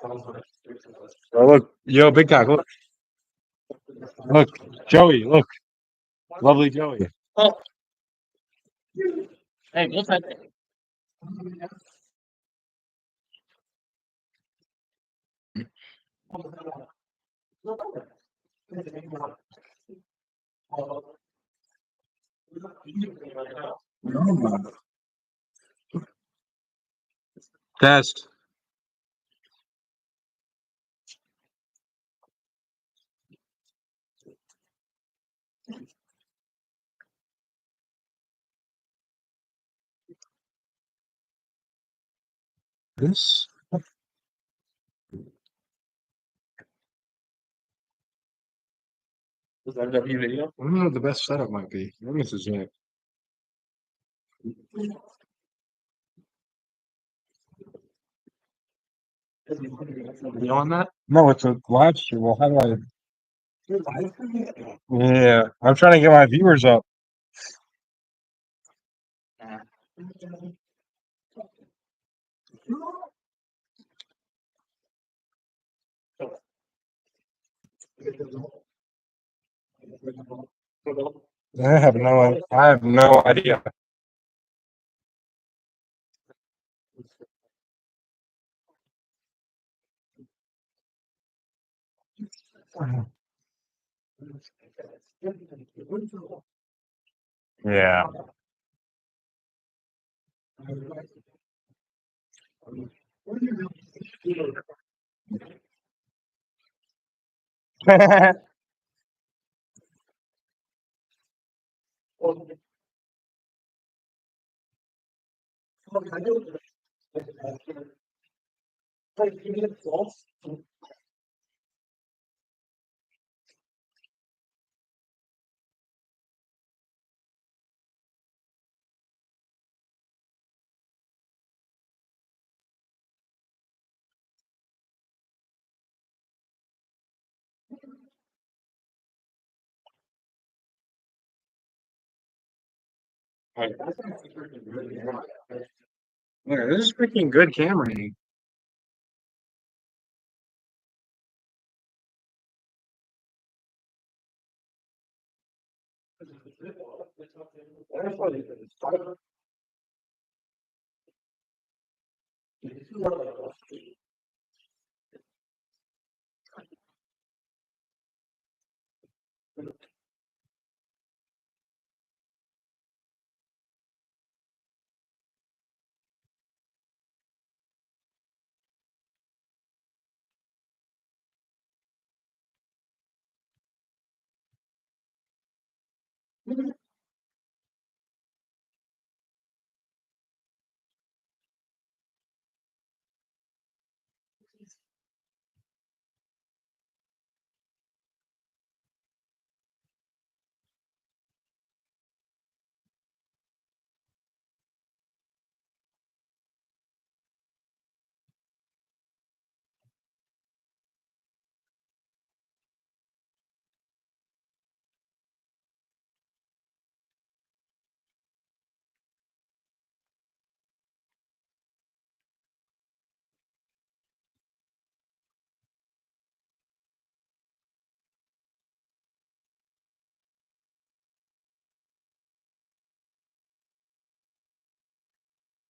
Oh, look, yo, big cock, look, Joey, look, lovely Joey. Oh, hey, we'll take it. Test. This. Was that a W video? I don't know what the best setup might be. Maybe this is it. You on that? No, it's a live stream. Well, how do I? Yeah, I'm trying to get my viewers up. I have no idea. Yeah. Yeah, this is freaking good camera.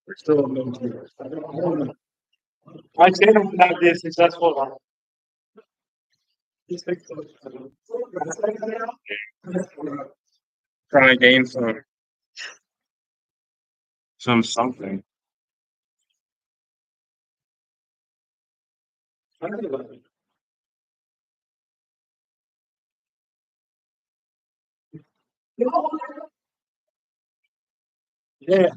We're still in those. I say them not be successful. Trying to gain some something. Yeah.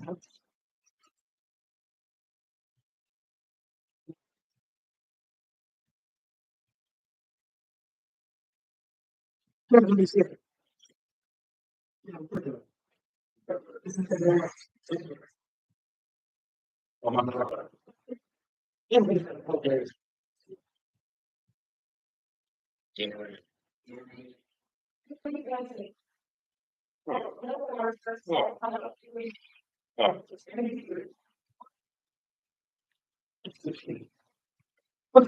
Oh,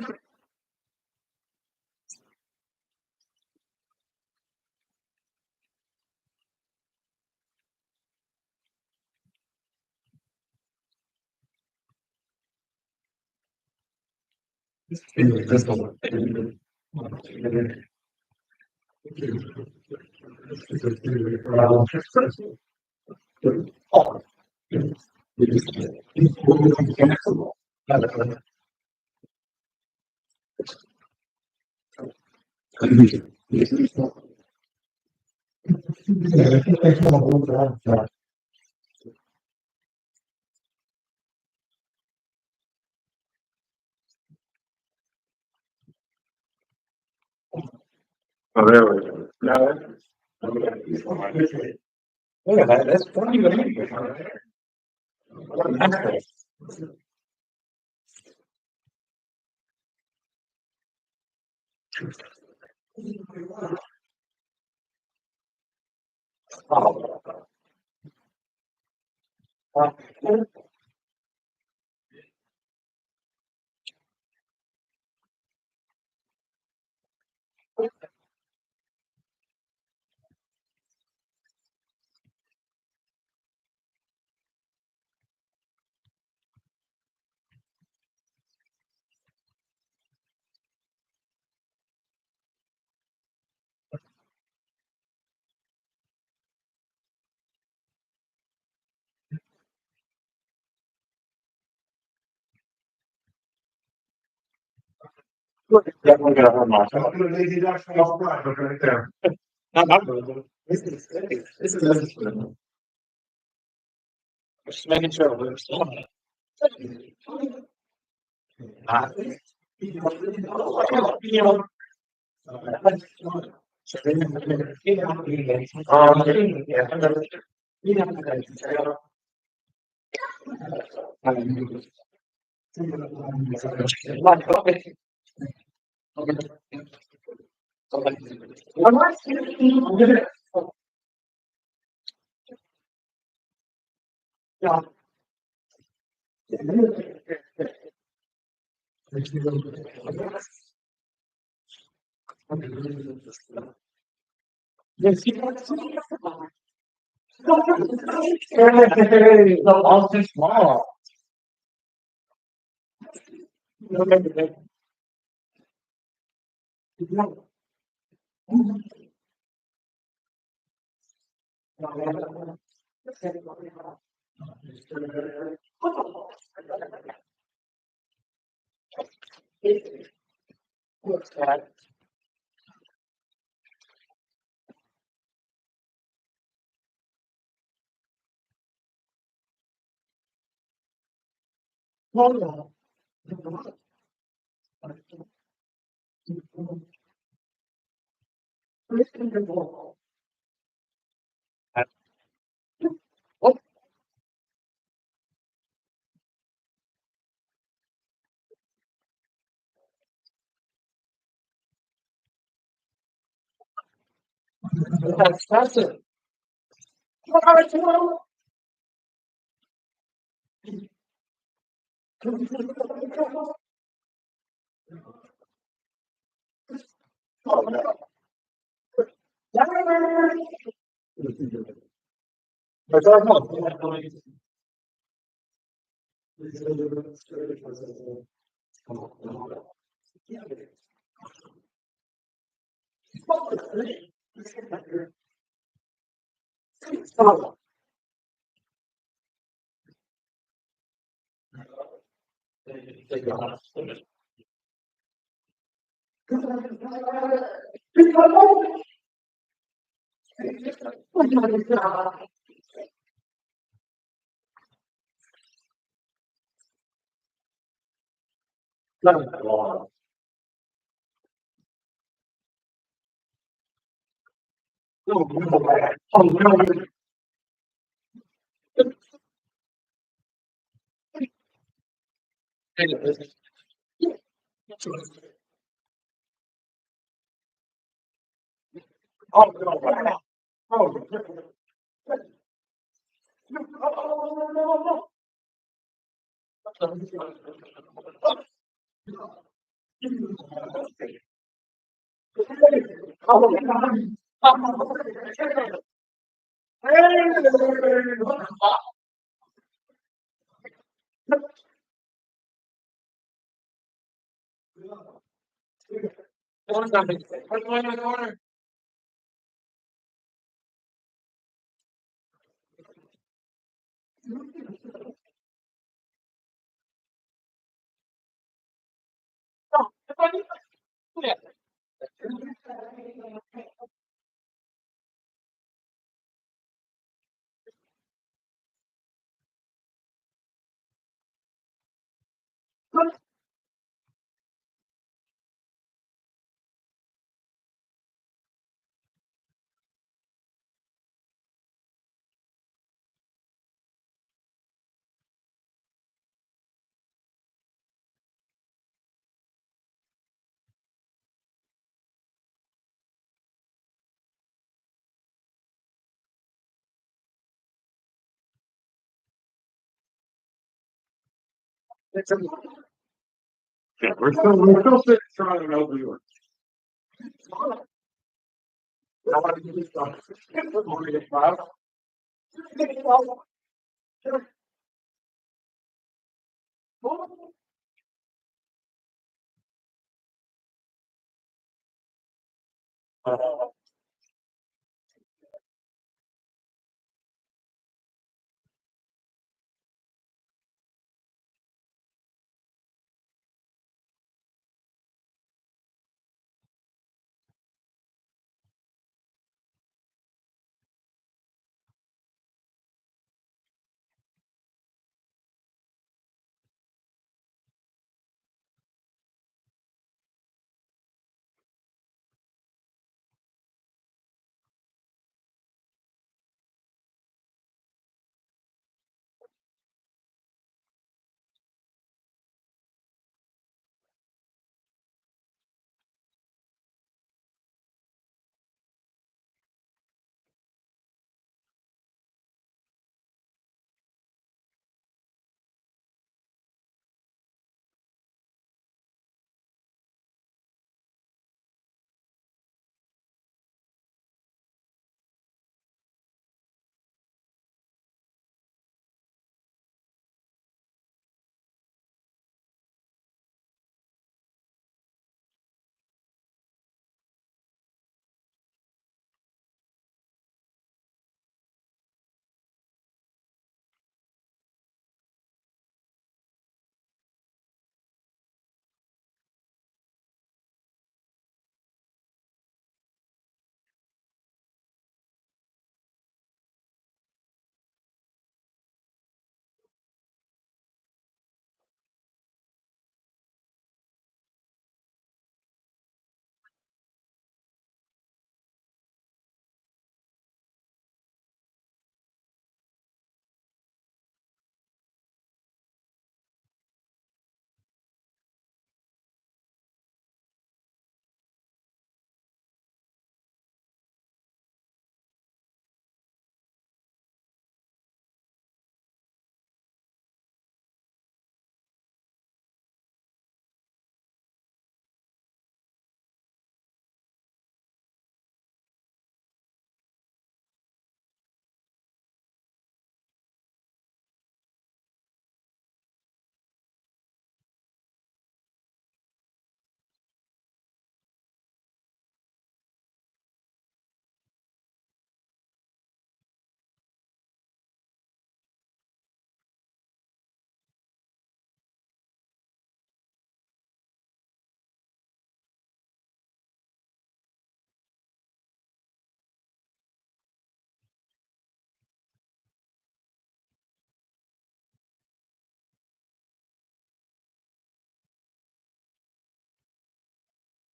there we go. No. Look at that. That's funny. What an asshole. Definitely gonna hurt myself. Right there. This is just making sure we're still. Austin Small. That's it. Yeah, we're still sitting strong in over yours. I want to give you some.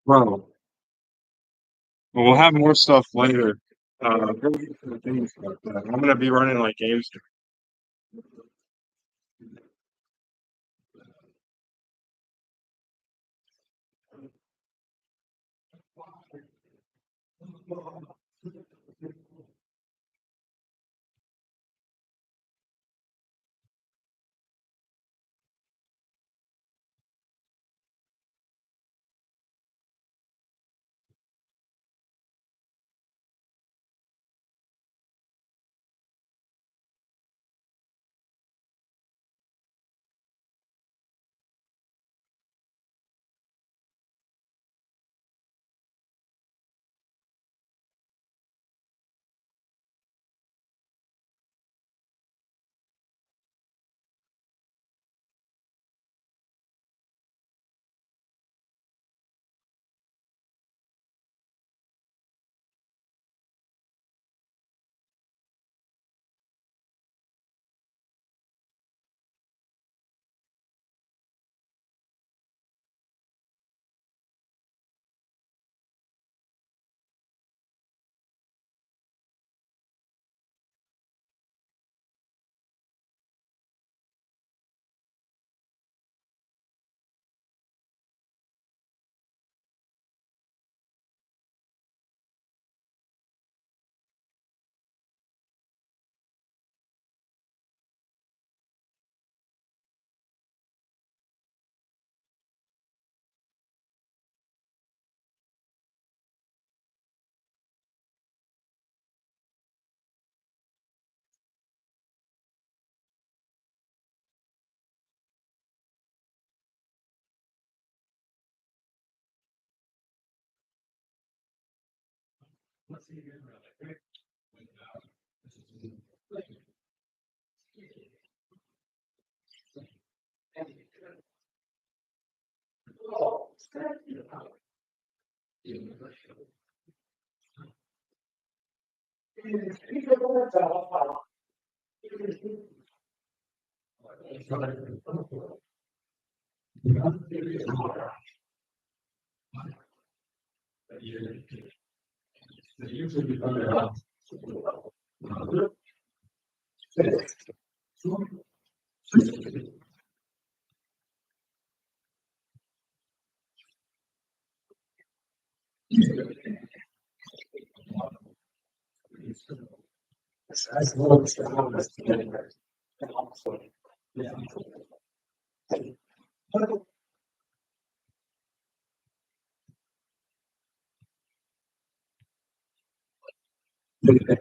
Well, we'll have more stuff later. I'm gonna be running like games.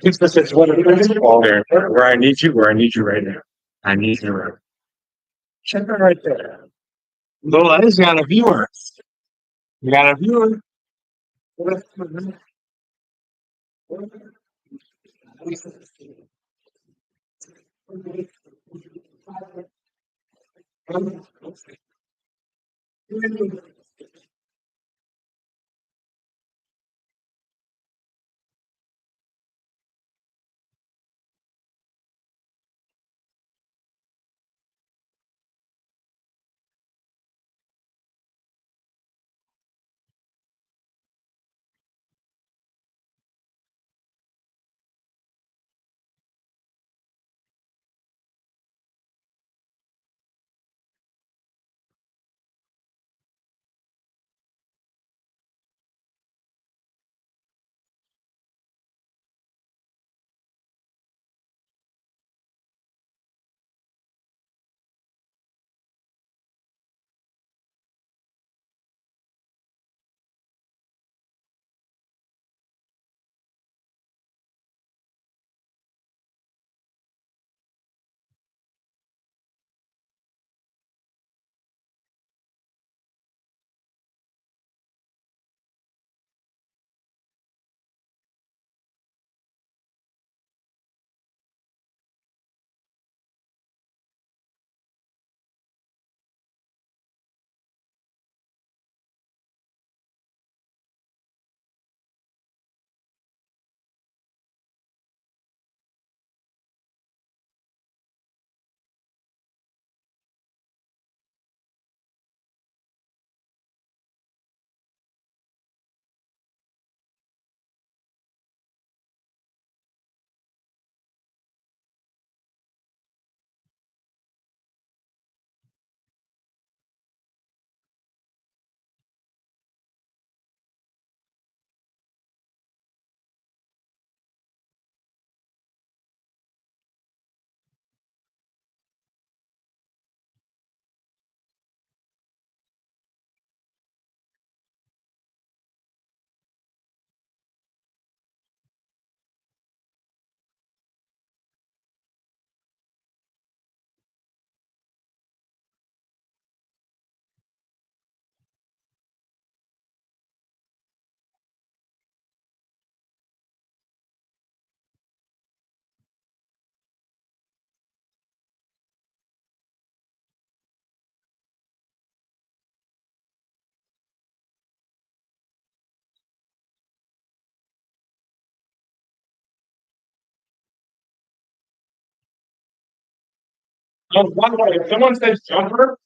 Keeps us at what where where I need you right now. I need you right. Check it right there. Lola's got a viewer. You got a viewer. Oh, by the way, if someone says jumper,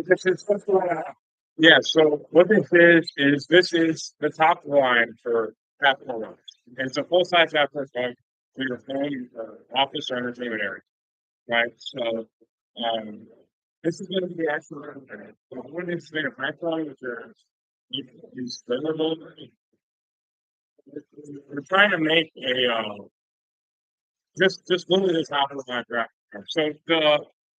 This is yeah. So what this is the top line for Apple Watch. And it's a full size Apple Watch for your home office or entertainment area, right? So um, this is going to be actually the one is made of micron, which are these flammable. We're trying to make a just look at this Apple Watch graphic. So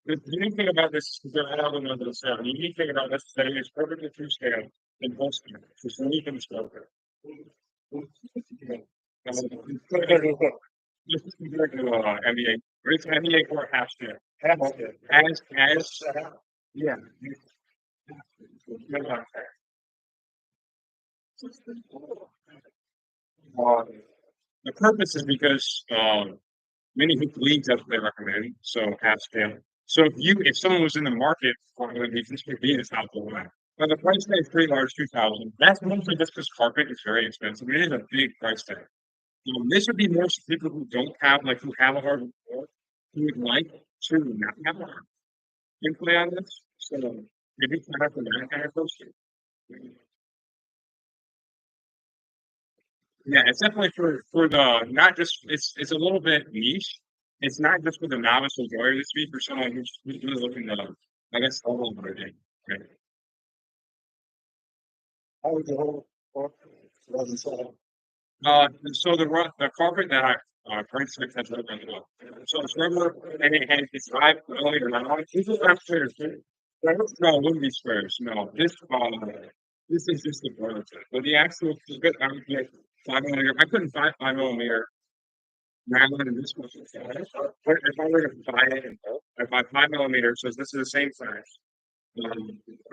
the unique thing about this is that I don't know this. The unique thing about this is that it is perfectly true scale in both scale. It's unique in scope. This is compared to NBA. It's NBA for half scale. As yeah. Uh, the purpose is because many leagues that's what they recommend. So half scale. So if someone was in the market for one of these, this would be this out the way. But the price tag is pretty large, 2,000. That's mostly just because carpet is very expensive. It is a big price tag. This would be more for people who don't have like who have a hardwood floor, who would like to not have a hardwood input on this. So maybe kind of for that kind of person. Yeah, it's definitely for the not just it's a little bit niche. It's not just for the novice enjoyer this week for someone who's really looking to I guess all over it. Right. How was the whole so the carpet that I Frank Smith has written as well. So it's rubber and it has it's 5 millimeter long. These are not squares. No, it wouldn't be squares. No, this is just the prototype. But the actual I would get 5 millimeter. I couldn't buy 5 millimeter nylon in this one. But if I were to buy it in bulk, I buy 5 millimeter, so this is the same size. But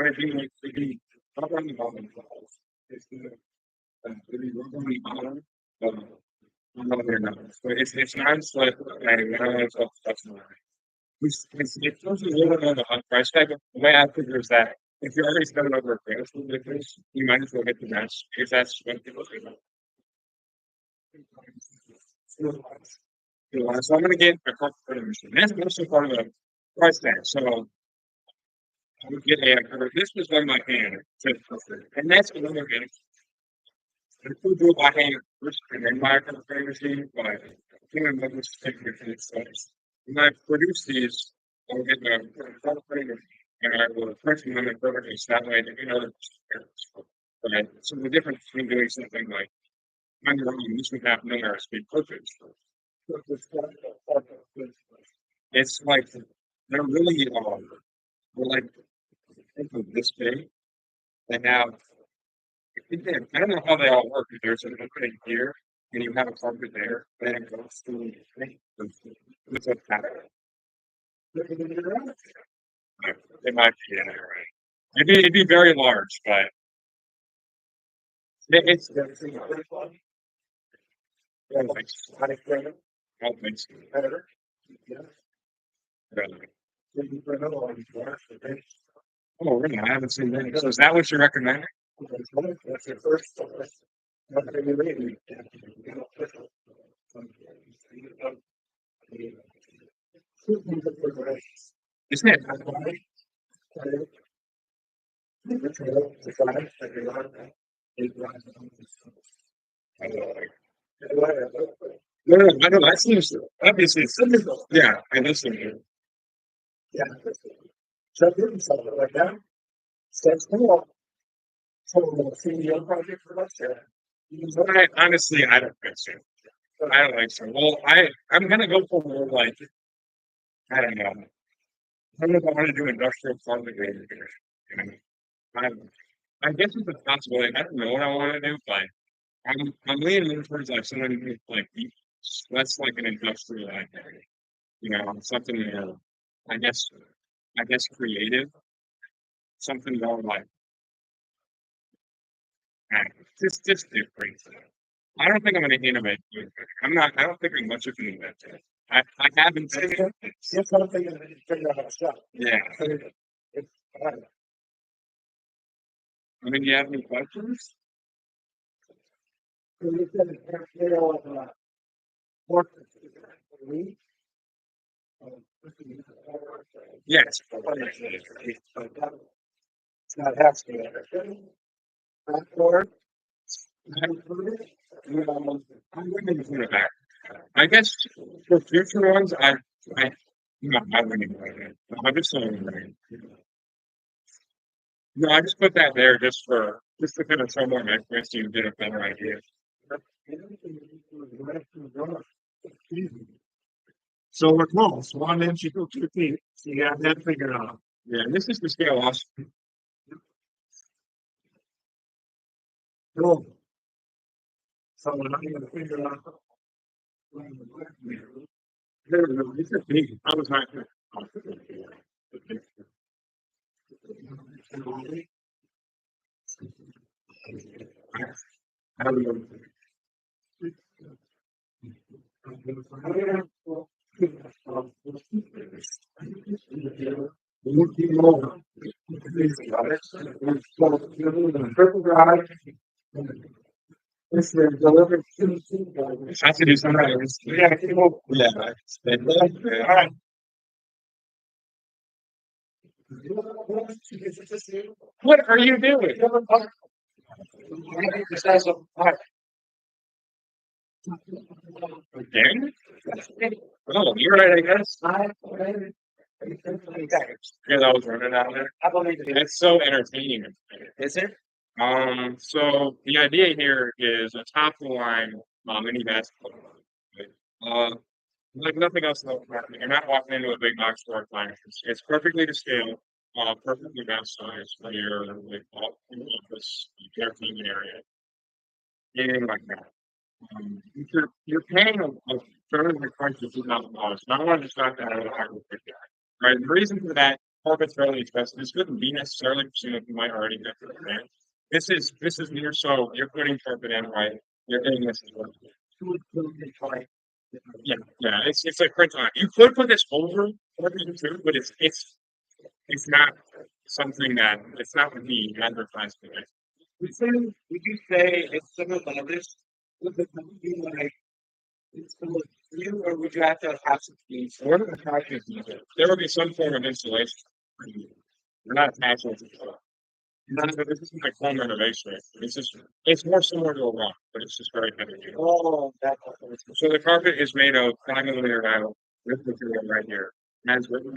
it'd be up on the bottom. It's the it'd be rubber on the bottom. Um, no, they're not. So it's non-slip and that's not. It feels a little bit on the high price tag. But the way I figure is that if you're already spending over a grand for this, you might as well hit the match if that's what people think. So I'm gonna get a corporate printing machine. That's also part of the price tag. So I would get this was done by hand, and that's another thing. I could do it by hand first and then buy a corporate printing machine, but I think I'm going to stick with it. When I produce these, I'll get the corporate printing machine, and I will print them in perfectly so that way they can other right. So the difference between doing something like on your own, this would happen in our speed perfect. It's like they're really they're like think of this big. They have I don't know how they all work. If there's an opening here and you have a carpet there, then it goes through with a pattern. It might be in there, right? It'd be very large, but it's I don't think so. I don't think so. Really. Oh, really? I haven't seen that. So is that what you recommend? Isn't it? No, no, I know. That seems obviously. Yeah, I listen. Honestly, I don't think so. I don't think so. Well, I'm gonna go for more like I don't know. I don't know if I want to do industrial farming here. You know, I, I guess it's a possibility. I don't know what I want to do, but I'm leaning more towards like someone who's like that's like an industrial idea. You know, something more, I guess, I guess creative, something more like just different. I don't think I'm going to innovate. I'm not. I don't think I'm much of an inventor. I haven't. Yeah. I mean, you have any questions? Yes. That has to be. Or, I'm going to put it back. I guess for future ones, I, no, I wouldn't write it. I just don't write it. No, I just put that there just to kind of show more interest so you get a better idea. So we're close. 1 inch equal 2 feet. So you got that figured out. Yeah, and this is the scale also. Cool. So we're not going to figure it out. This is big. I was not. I don't know. Purple drive. This is delivered to. I have to do something else. Yeah, Yeah. all right. What are you doing? Again? Oh, you're right, I guess. Yeah, I was running out there. It's so entertaining. Is it? So the idea here is a top of the line mini basketball. Like nothing else in the market. You're not walking into a big box store and finding it. It's perfectly to scale, perfectly best size for your like office entertainment area. Anything like that. You're paying a fairly price of $2,000. And I want to just knock that out of the park with that. Right. The reason for that carpet's fairly expensive. This wouldn't be necessarily pursuing you might already get for the brand. This is more so you're putting carpet in, right? You're getting this as well. Yeah, it's like print on. You could put this over carpet too, but it's not something that it's not what the advertised today. Would you say it's similar to this? Would the company like it's similar to you, or would you have to have some fees? What are the charges? There will be some form of installation. We're not attaching it to the this isn't like home renovation. It's more similar to a rock, but it's just very heavy. Oh, that's So the carpet is made of 5 mm vinyl with material right here. Has written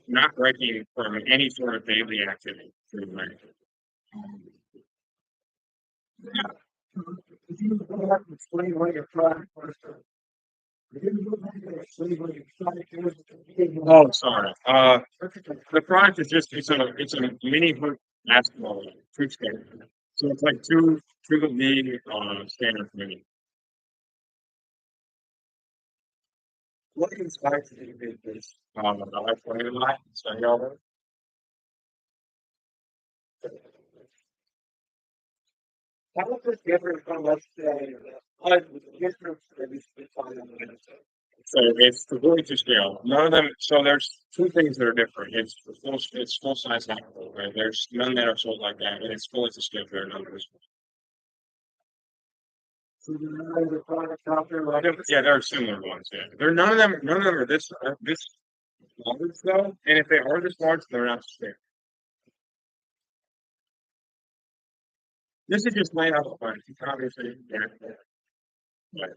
not breaking from any sort of daily activity. if you explain what your product was. Oh, sorry. The product is just it's a mini hoop basketball hoop skater. So it's like two of the standard mini. What inspired you to do this? I like playing a lot. Study all that. How was this different from, let's say, different from this time? So it's completely to scale. None of them. So there's two things that are different. It's full size alcohol, right? There's none that are sold like that, and it's fully to scale. There are none of those. So there are other products out there like Yeah, there are similar ones. Yeah, there none of them. None of them are this large though. And if they are this large, they're not scale. This is just laid out the front. You can obviously get it. But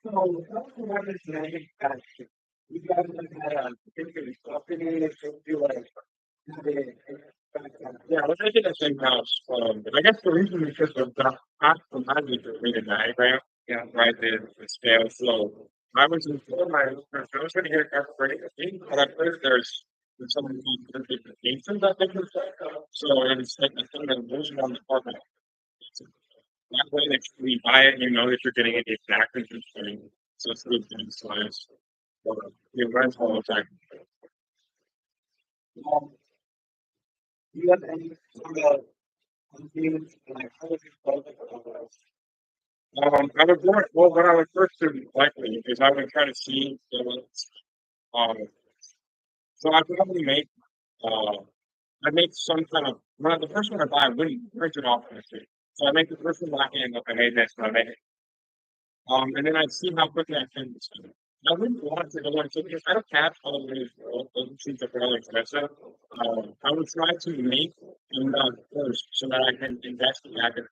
so what's the weapons manufacturing? You guys have had a particular company that can do like yeah, we're making the same house. I guess the reason is because of the cost from having to read a diagram. Yeah, right. The scale flow. I was informed my I was going to get a carpet for anything, but at first there's something called certifications that they can check. So it's like a thing that goes on the carpet. That way, if we buy it, you know that you're getting it exactly the same. So it's good things size. You rent all the time. do you have any sort of agreements like how would you call it? I would want, well, what I would first do likely is I would try to see um, so I probably make uh, I make some kind of the first one I buy I wouldn't print it off on the street. So I make the first one black and look, I made this, and I make it. And then I'd see how quickly I can this. I wouldn't want to go into because I don't have all of these seems are fairly expensive. I would try to make enough first so that I can invest back in.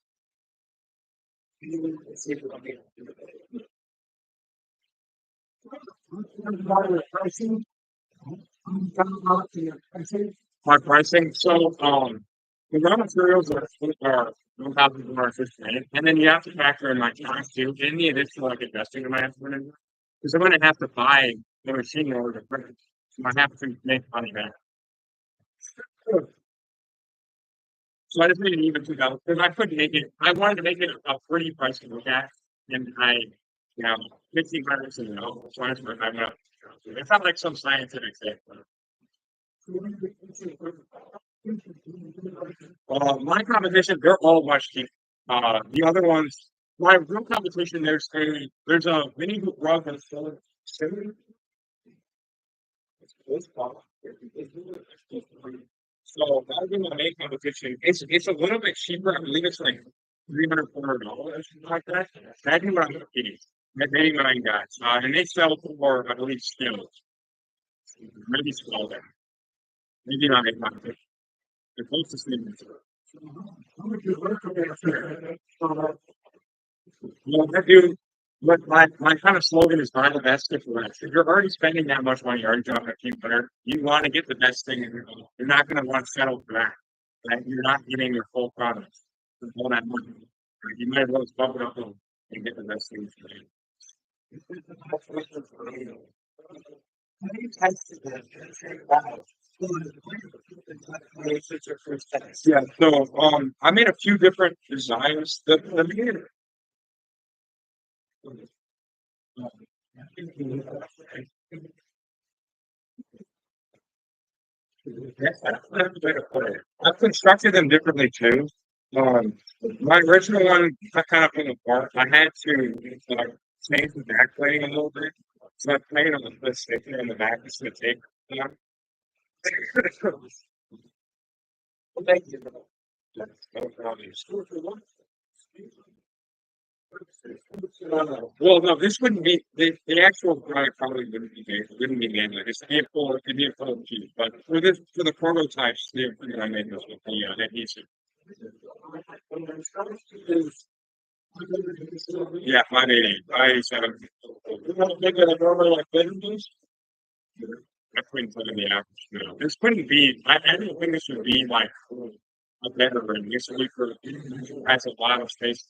My pricing. So, the raw materials are 1,450, and then you have to factor in my cost too, and the additional like investing in my estimate. Because I'm going to have to buy the machine in order to print it. So I have to make money back. So I just made an even 2,000 because I couldn't make it. I wanted to make it a pretty price to look at, and you know, 1,500 is no. So I just went, I went up. It's not like some scientific thing. My competition, they're all much cheaper. The other ones, my real competition, there's a mini boot rug that's still similar. So that would be my main competition. It's a little bit cheaper. I believe it's like $300, $400 something like that. That's what I'm getting. That's 89 guys. And they sell for I believe still maybe smaller. Maybe not a competition. The closest thing is well, I do. But my kind of slogan is buy the best if less. If you're already spending that much money, you're already dropping a few better, you want to get the best thing in your life. You're not going to want to settle for that. Right? You're not getting your full product for all that money. Right? You might as well just bump it up and get the best things for you. Yeah, so I made a few different designs. The main I've constructed them differently too. Um, my original one got kind of fell apart. I had to change the back plating a little bit. So I plated on the sticker in the back just to take. Yeah. Thank you. Yes, no problem. Well, no, this wouldn't be the actual product probably wouldn't be made, wouldn't be manual. It'd be a full key. But for the prototypes, I made this with the adhesive. Yeah, 588, 587. You want to make it a normal like business? I couldn't put in the average. No. This couldn't be. I don't think this would be like a better room. This would be for has a lot of space.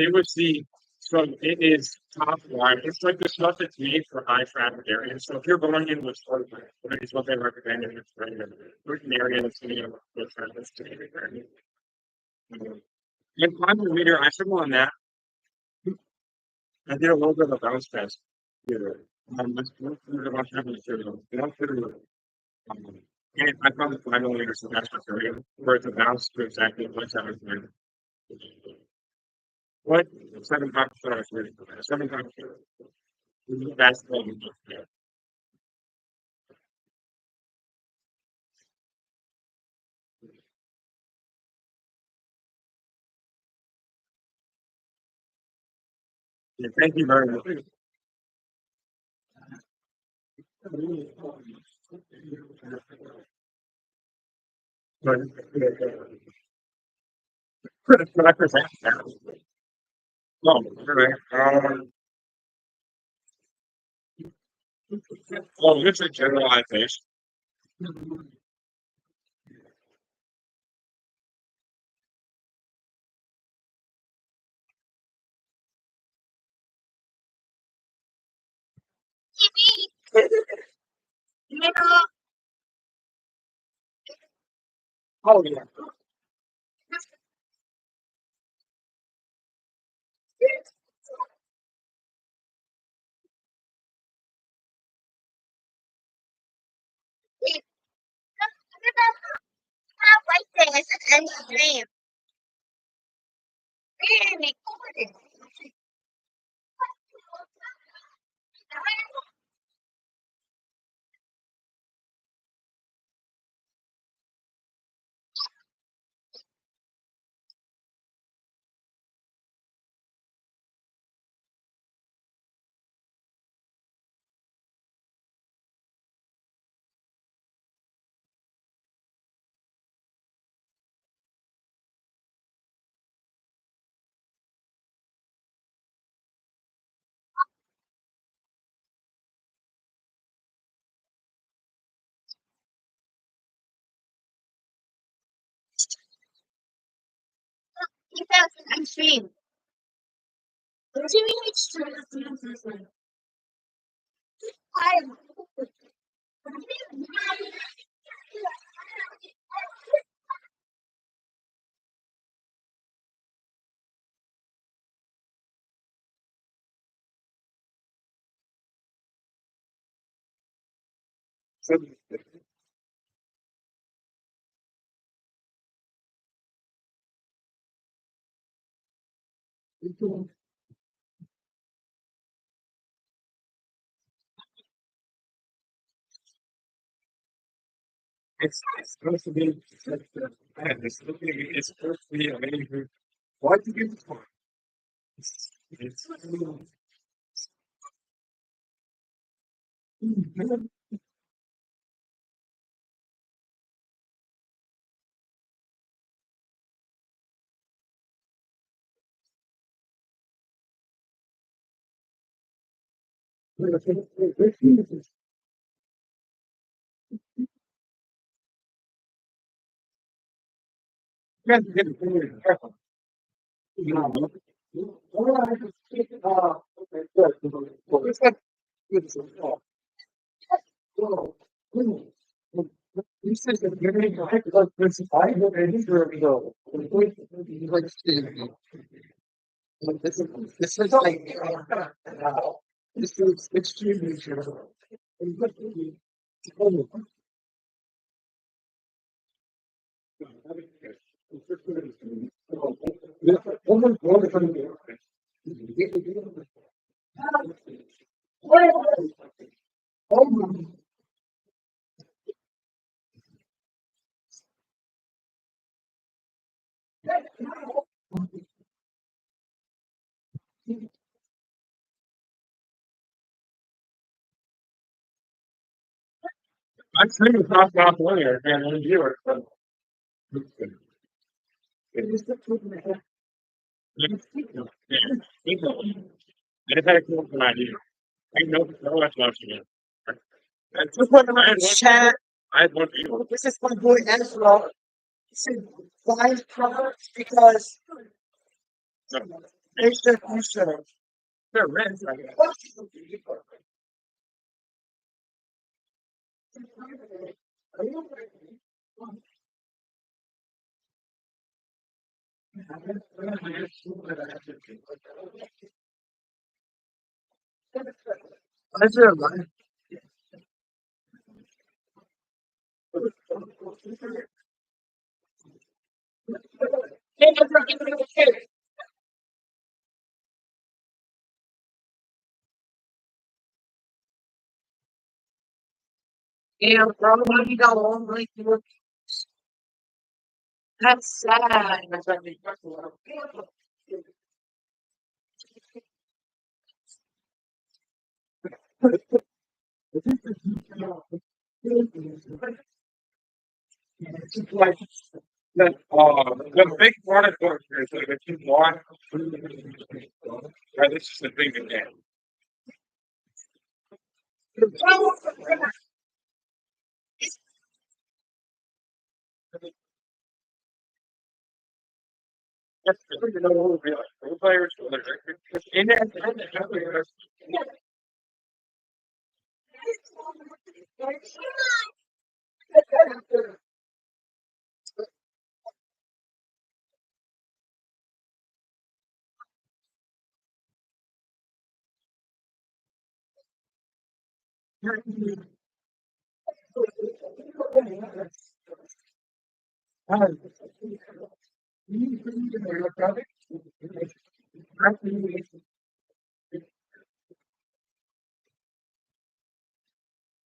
It was the so it is top line. It's like the stuff that's made for high traffic areas. So if you're going in with sort of it's what they recommend in certain area that's going to with traffic. And climb the meter, I should go on that. I did a little bit of a bounce test. Yeah. Let's go through the bunch of material. Don't fit it. Um, and I found the 5 millimeter so that's material where it's a bounce to exactly what 7 what 7 times 7 times that's what we look at. Yeah, thank you very much. But, but I present that. Oh, okay. Well, it's a generalization. Oh, yeah. Right there is an end stream. It's supposed to be it's supposed to be amazing. Why do you give it for? It's I'm saying it's not lawyer and reviewer. I had a cool idea. I know what's left to me. Just like I had chat. I had one viewer. This is my boy Angelo. He said buy products because they said you should. They're rent. I said, yeah, probably the only that's sad. It's like the big product workers that you want. Right, this is the thing again. That's the whole real players. In there,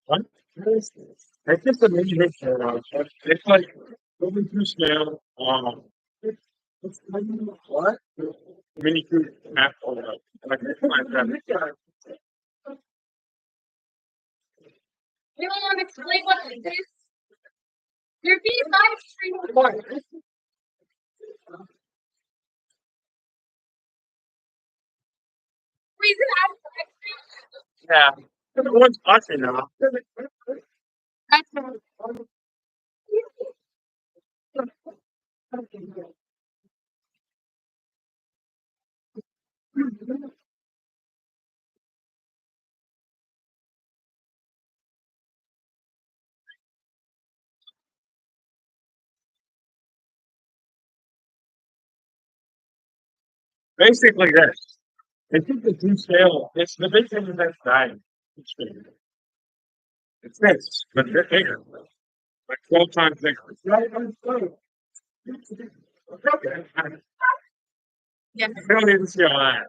What? It's just a mini mixer. It's like moving through scale. What? Mini cube map. Like Minecraft. You don't want to explain what it is? Your feet live stream. What? Reason Yeah. Everyone's watching now. that's the Basically this. It's just a two scale. It's the big thing that's dying. It's bigger. It's this, but they're bigger. Like 12 times bigger. Okay. yeah. I don't even see all that.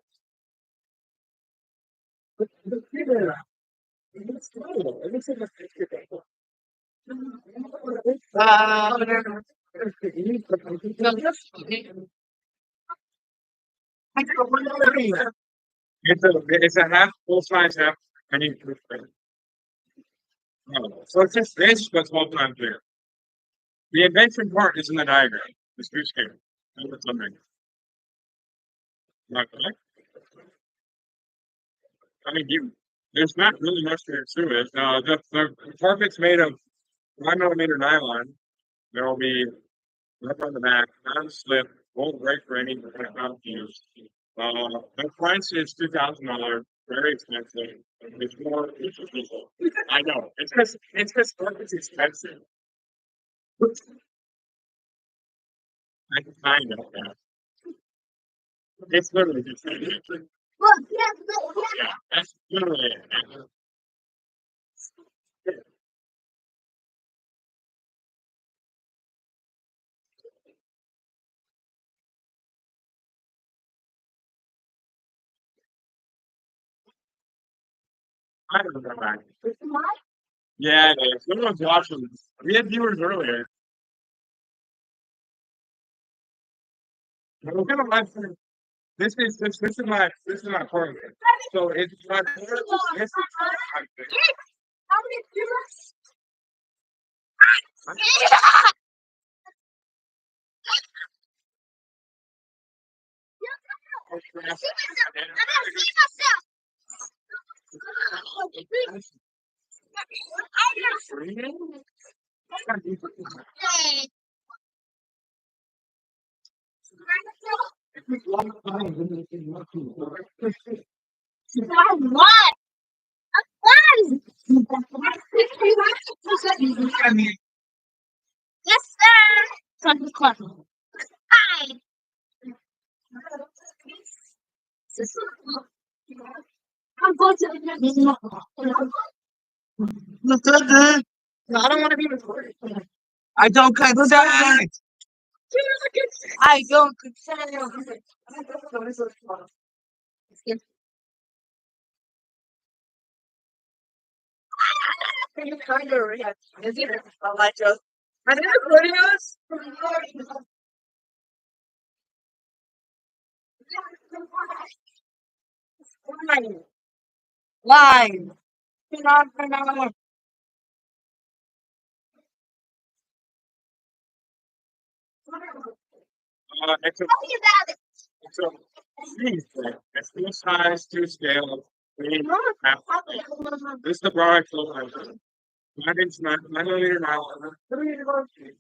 It's a half full size half. I need to so it's just this, but 12 times bigger. The invention part is in the diagram. It's too scary. That's something. Not correct. I mean, there's not really much to it. The carpet's made of 1 millimeter nylon. There will be rip on the back, non-slip, won't break for any kind use. The price is $2,000. Very expensive. It's more. I know. It's because carpet's expensive. I can find it. Yeah. It's literally just. Look, yeah. Yeah, that's literally it. I don't know. Yeah, it is. Someone's watching. We had viewers earlier. We're gonna live stream. This is my part of it. So it's my this is How many viewers? What? Yes, sir. Hi. I'm going to the No, I don't want to be recorded. I don't consent. I don't consent. You kind of react. Is it? I like us. Are they recording us? Live. Live. Phenomenal. it's a it's a it's two size, two scale. Half. This is the product. 9 inch, 9 millimeter nylon. Very expensive.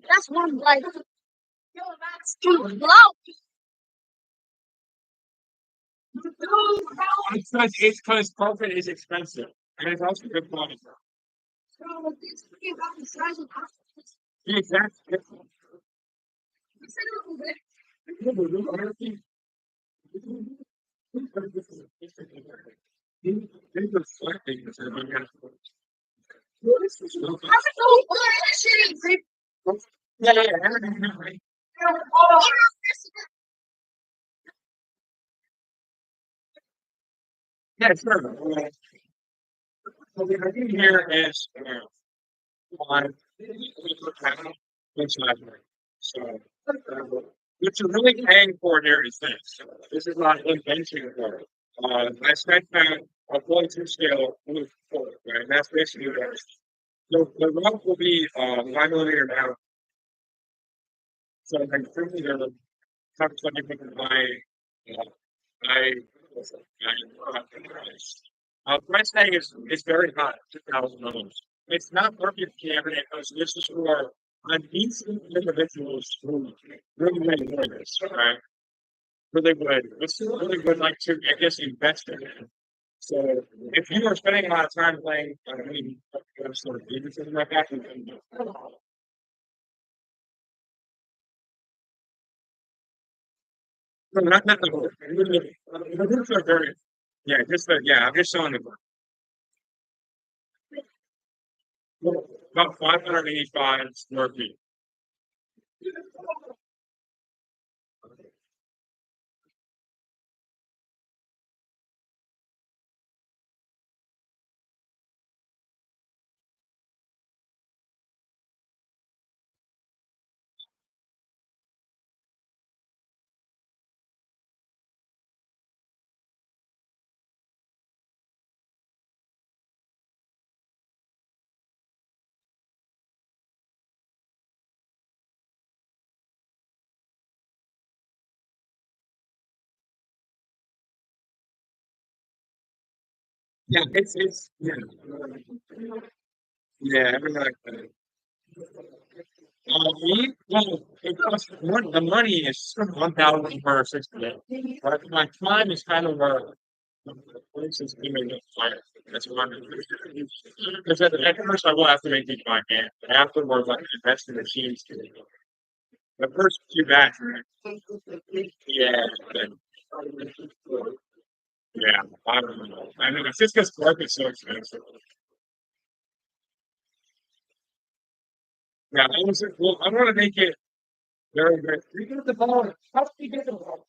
That's one like. That's too low. It's because carpet is expensive, and it's also good quality. The exact difference. These are slightly different. Yeah, yeah, everything's not right. Yeah, sure. So the idea here is on which library. So what you're really paying for here is this. This is not invention for it. I spent a 42 scale with four, right? That's basically what it is. So the rough will be 5 millimeter now. So I'm thinking of the top 20 people uh, I, price tag is very high, $2,000. It's not perfect cabinet because this is for a decent individuals who really enjoy this, right? Really would. It's really would like to, I guess, invest in it. So if you are spending a lot of time playing, I mean, sort of games and like that, you can do it. No, not the whole. The groups are very, yeah, just the, yeah, I'm just showing the about 585 square feet. Yeah, it's yeah, yeah, everything like that. Well, it costs the money is 1,000 per 60 days. But my time is kind of for instance, giving the fire. That's what I'm doing. Because at first I will have to make these by hand. But afterwards, I can invest in machines to the first few batches. Yeah, yeah. I don't know. I mean, it's just because work is so expensive. Yeah, I was well. I want to make it very, very. You get the ball. How do you get the ball?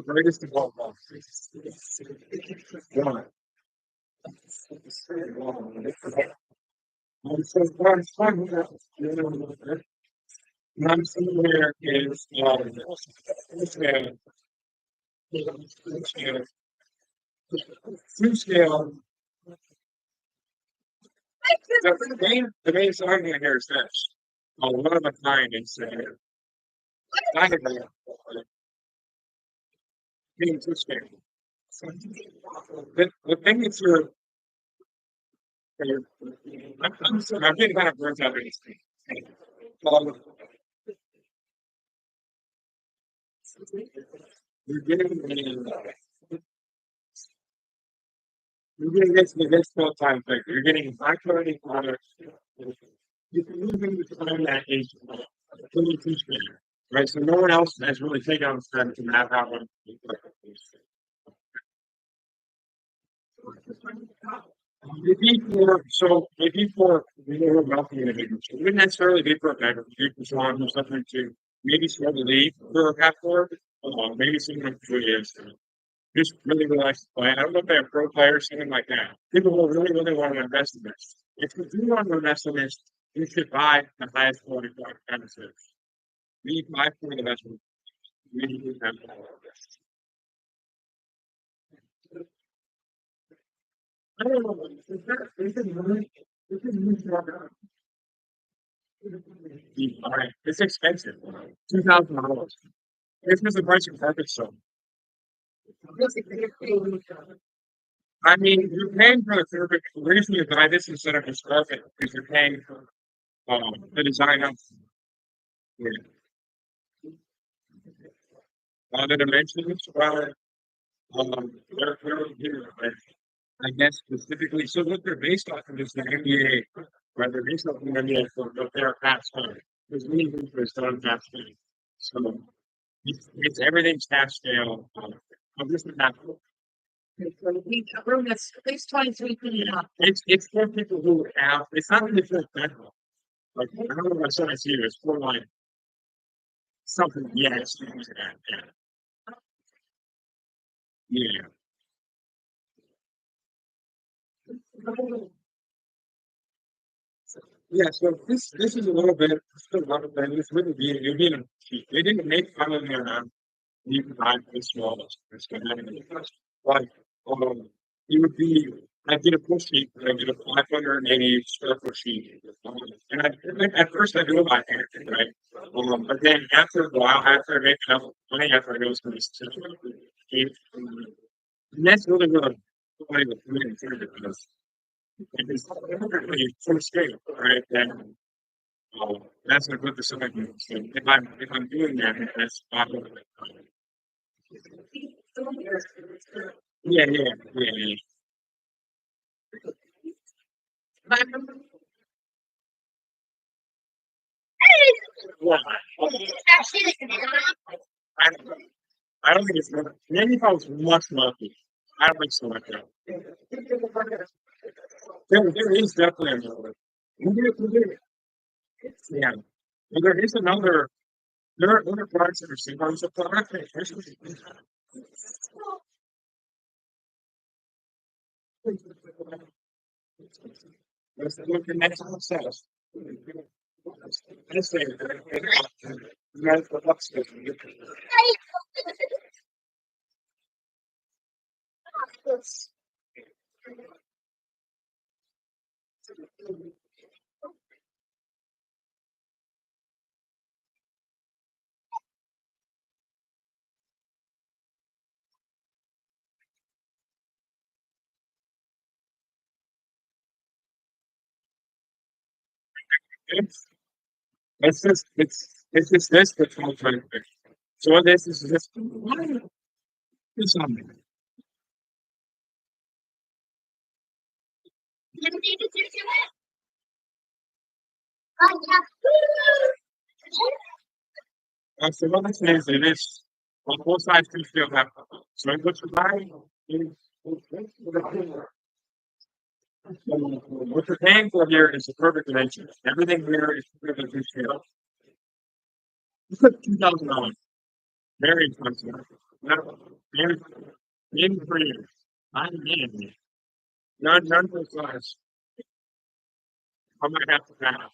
Greatest of all time. One. So one somewhere is two scale. The main argument here is this. One of a kind is kind of being two scale. The thing is I'm getting kind of burnt out of this thing. Um, you're getting you're getting this full time thing. You're getting high quality products. You can even time that is really too scale. Right, so no one else has really taken on the time to map out what maybe for more wealthy individuals. It wouldn't necessarily be for a beggar. You can someone who's something to maybe start to leave for a half for maybe someone who is just really, really likes to play. I don't know if they're pro players, something like that. People who really, really want to invest in this. If you do want to invest in this, you should buy the highest quality product premises. We buy for the best one. We do have all of this. I don't know. All right, it's expensive. $2,000. This is the price of carpet soap. I mean, you're paying for the carpet. The reason you buy this instead of just carpet is you're paying for the design of yeah. The dimensions. Well, they're here. I guess specifically, so what they're based off of is the NBA, right? They're based off of the NBA for their past time. There's many things based on past time. So It's everything's half scale. I'm just not. So we need a room that's at least 23 feet up. It's for people who have. It's not really for federal. Like I don't know what I said I see it. It's for like something. Yeah, it's yeah. Yeah, so this is a little bit. It's a little bit. It's really being you're being cheap. They didn't make fun of me around. You can buy this small. It's gonna like it would be. I did a full sheet. I did a 580 square foot sheet, and at first I do it by hand, right? But then after a while, after I make enough money, after I go to this, and that's really what I'm wanting to put into it because it's really full scale, right? Then that's a good decision. So if I'm doing that, that's fine. Yeah. Yeah. I, I don't think it's maybe if I was much lucky. I don't think so much. There is definitely another. Yeah. And there is another. There are other products that are similar to product. Let's look at the next one says. Let's say that's the box. It's it's just this that's all trying to fix. So what this is just do something. So what this is, it is on both sides do still have. So what you buy is what you're paying for here is the perfect dimension. Everything here is perfectly scale. You put $2,000. Very expensive. No, very in for you. I'm in. None for size. I might have to pass.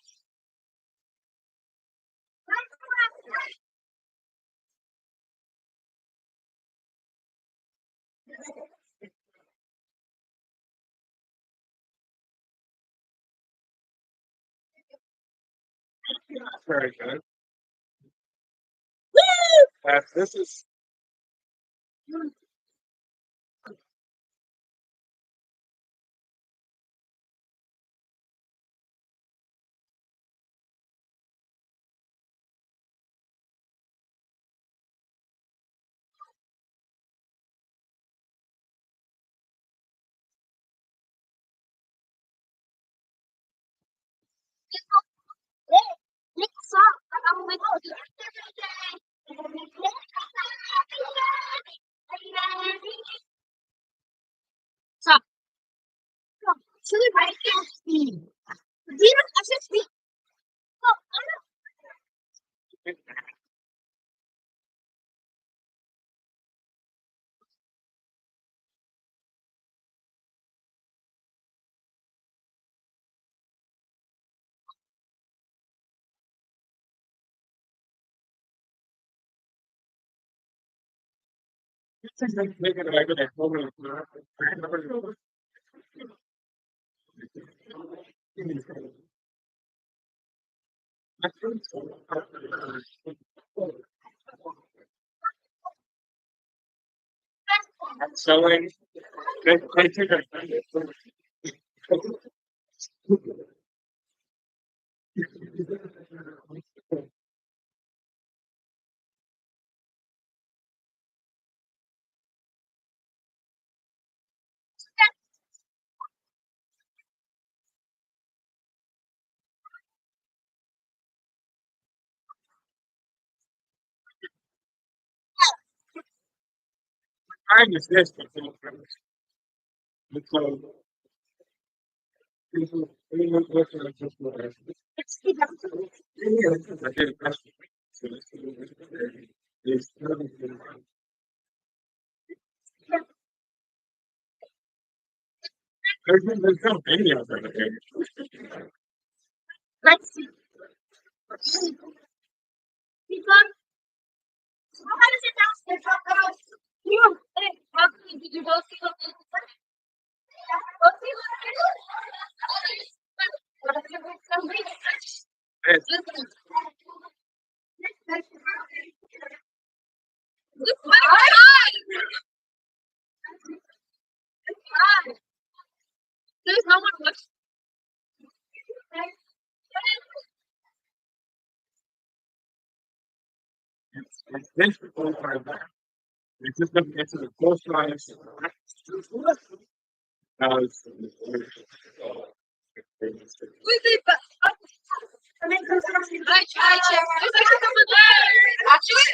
Very good. This is making it like a moment. Selling. They took a I just this because there's no video for it. Let's see. Because how does it downstairs? You how did you go see what go see It's listen. There's no one watching. it's this it's just gonna get to the close lines. Who's it? I check. There's actually someone there. Actually,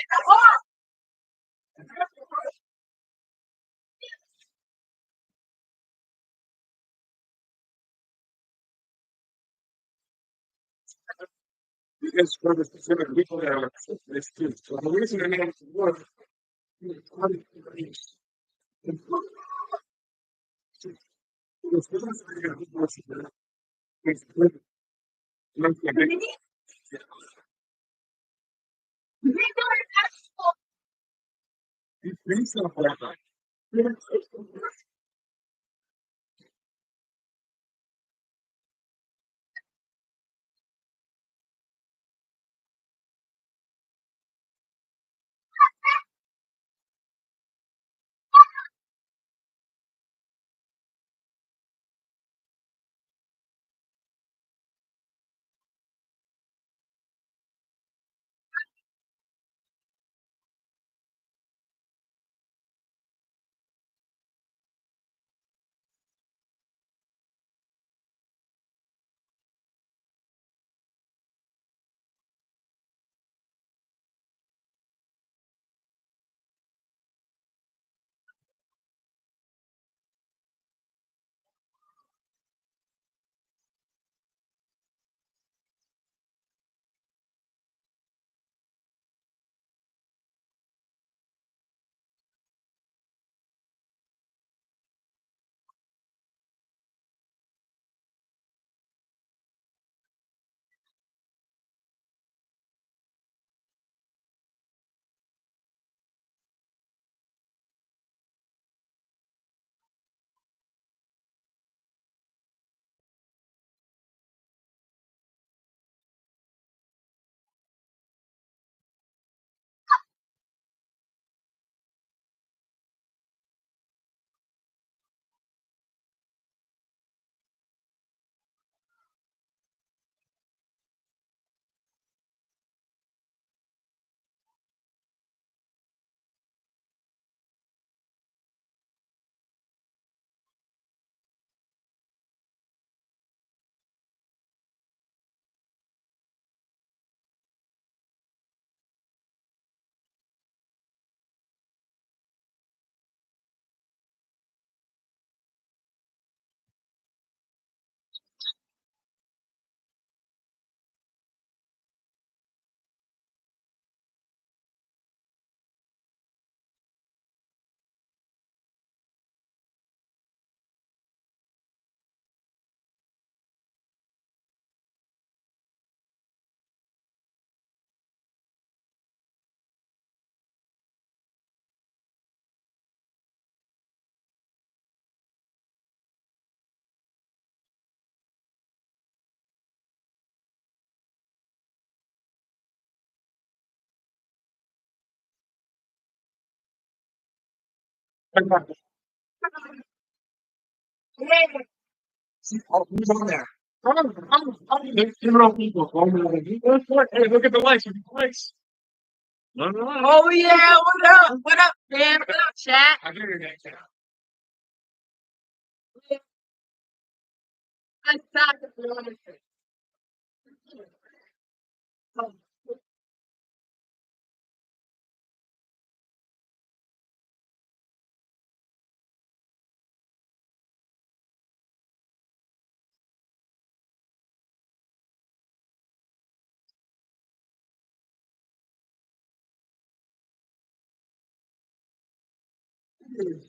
Because for the specific people that are this too. So the reason I made it work who's on there? There's several people. Hey, look at the lights. Look at the lights. No, no, no. Oh yeah, what up? What up, man? What up, chat? I figured that out. I stopped The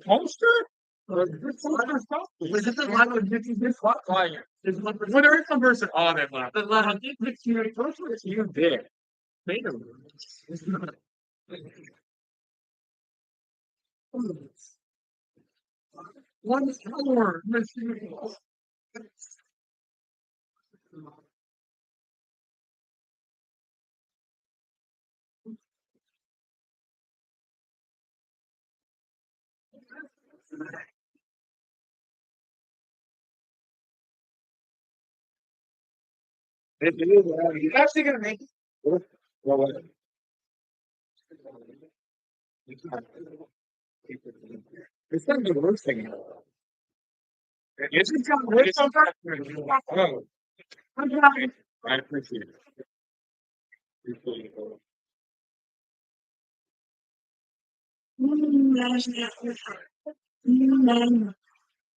poster? Was it the one with Dickie Dick Fire? Well, there is some person on it, but I think it's you. First one is you did. Wait a minute. One hour. You actually gonna make it? Well, what? It's not the worst thing. It's got worse so far. Oh, I appreciate it. Appreciate it.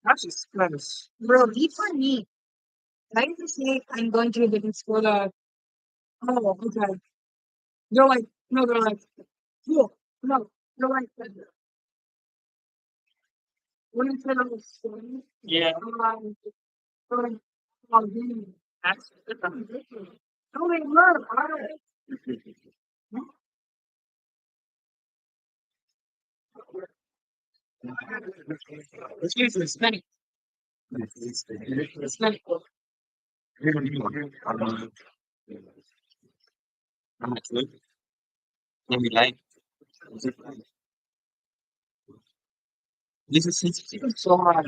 That's just gross. Bro, these are neat. I used to say I'm going to a different school. Oh, okay. They're like, no, they're like, cool. No, they're like, when you said I was school, Yeah. they're like, oh, that's ridiculous. No, they were. All right. It's usually spinning. It's spinning. Maybe like this is so hard.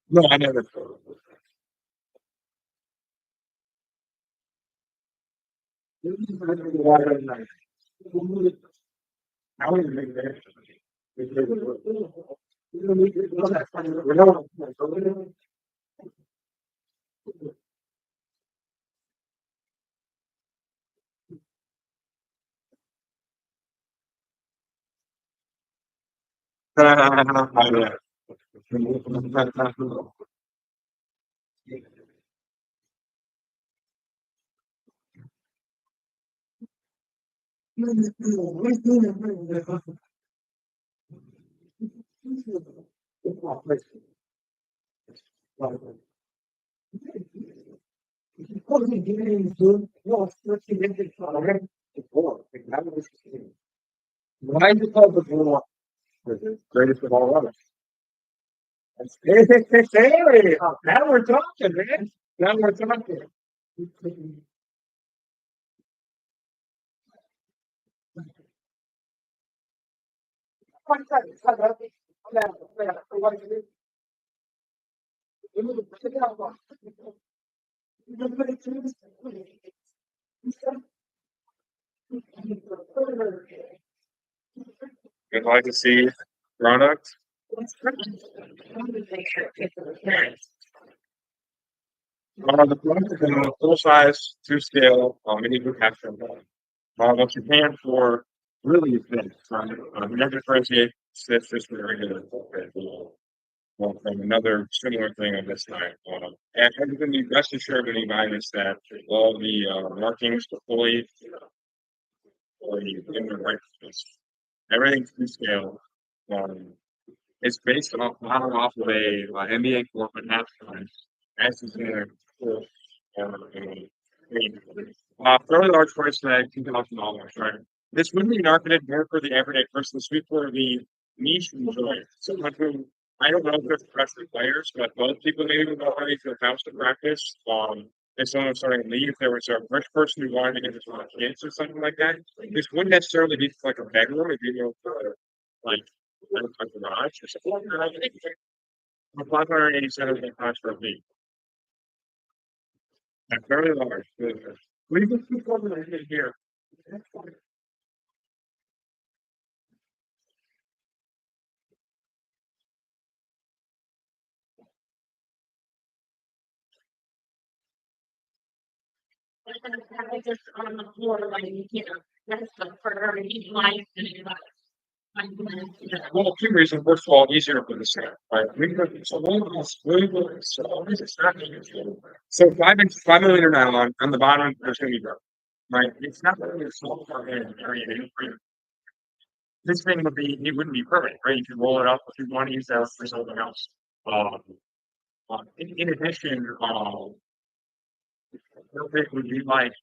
No, I never. I wouldn't make that. Why is it called the Blue? Greatest of all others. Hey, now we're talking, man. Now we're talking. You'd like to see products? The product is a full size, two scale, mini book action. What you can for really is this. You never differentiate this just from a regular book. From another similar thing of this type. And everything you rest assured when you buy this that all the markings, the fully, or the in the right place. Everything's to scale. Um, it's based off of a NBA corporate halftime. As is in a course. Fairly large price tag, $2,000, right? This wouldn't be marketed more for the everyday person, it's for the niche enjoyer. Someone who I don't know if they're professional players, but most people maybe know how to house to practice. If someone was starting to leave, if there was a rich person who wanted to get into kids or something like that, this wouldn't necessarily be like a bedroom, it'd be more for like a garage or something like that. 587 square feet. That's very large. We can keep over here. Just on the floor, like, that's the for life. Well, two reasons. First of all, easier for the sale, right? We could, so one of us, we will, so it's not. So 5 millimeter nylon on the bottom, there's gonna be growth, right? It's not really a small part in area. This thing would be, it wouldn't be permanent, right? You could roll it up if you want to use that for something else. Um, in addition, it would be like,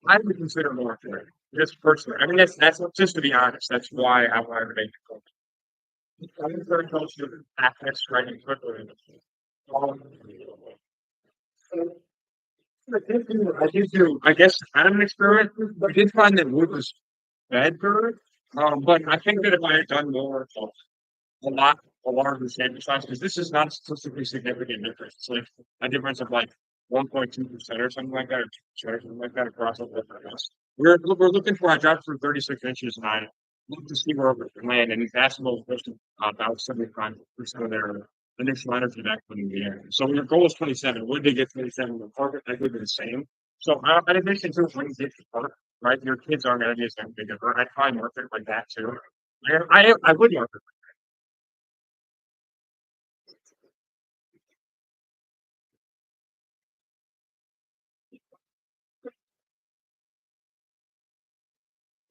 I would consider more for it, just personally. I mean, that's just to be honest. That's why I wanted to make it. I'm very close to access writing quickly. Um, I did do, I guess, kind of an experiment. I did find that wood was bad for it. But I think that if I had done more, a lot, a larger sample size, because this is not statistically significant difference. It's like a difference of like 1.2% or something like that, or 2% or something like that across all different house. We're looking for, I dropped through 36 inches and I looked to see where we can land, and it's asking supposed to about 75% of their initial energy back in the air. So your goal is 27. Would they get 27 the target? I think the same. So in addition to when you get to park, right, your kids aren't going to be as big of a, I'd probably mark it like that too. I would mark it.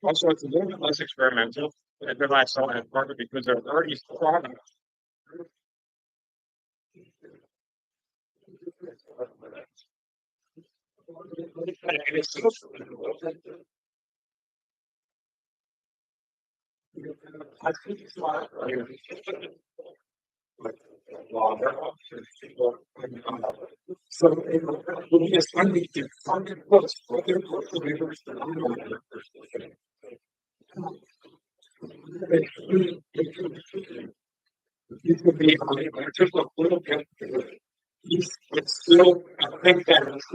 Also, it's a little bit less experimental than I saw at Parker because they're already strong. So, it's funny to find it close, but they're close to the you could be just a little bit. It's still, I think that it's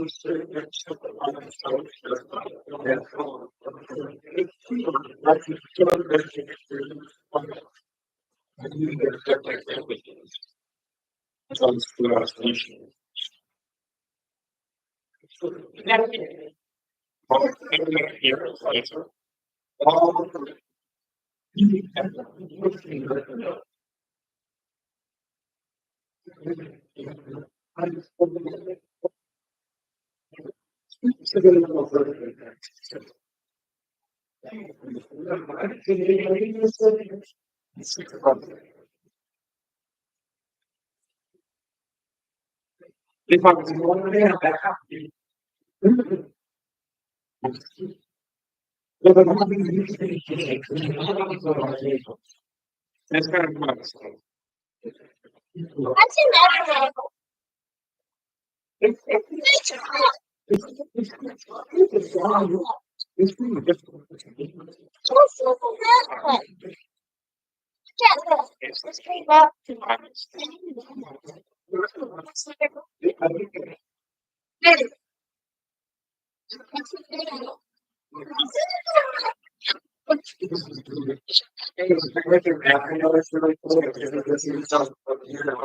if I was going to have that happen. That's kind of what I'm saying. What's another one? What's another one? Yeah, look, it's pretty well.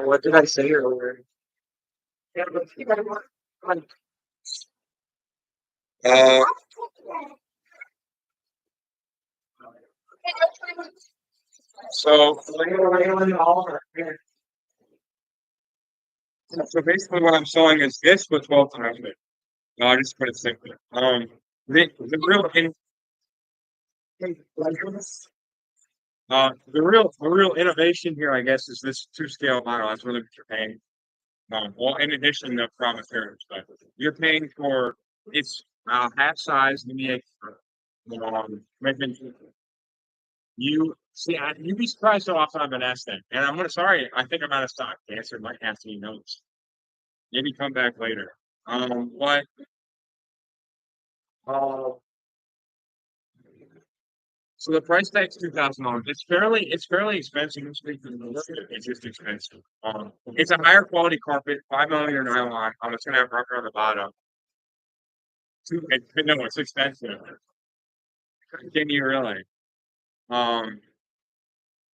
What did I say earlier? Uh, so, so basically what I'm showing is this with 1200. No, I just put it simply. The real the real innovation here, I guess, is this two scale model. That's really what you're paying. Well, in addition to raw materials, but you're paying for it's half size mini. Maybe you see, you'd be surprised how often I've been asked that. And I'm gonna sorry, I think I'm out of stock. The answer might have to be notes. Maybe come back later. What? Uh, so the price tag's $2,000. It's fairly expensive. It's just expensive. It's a higher quality carpet, 5 millimeter nylon. It's gonna have rubber on the bottom. No, it's expensive. Can you really? Um,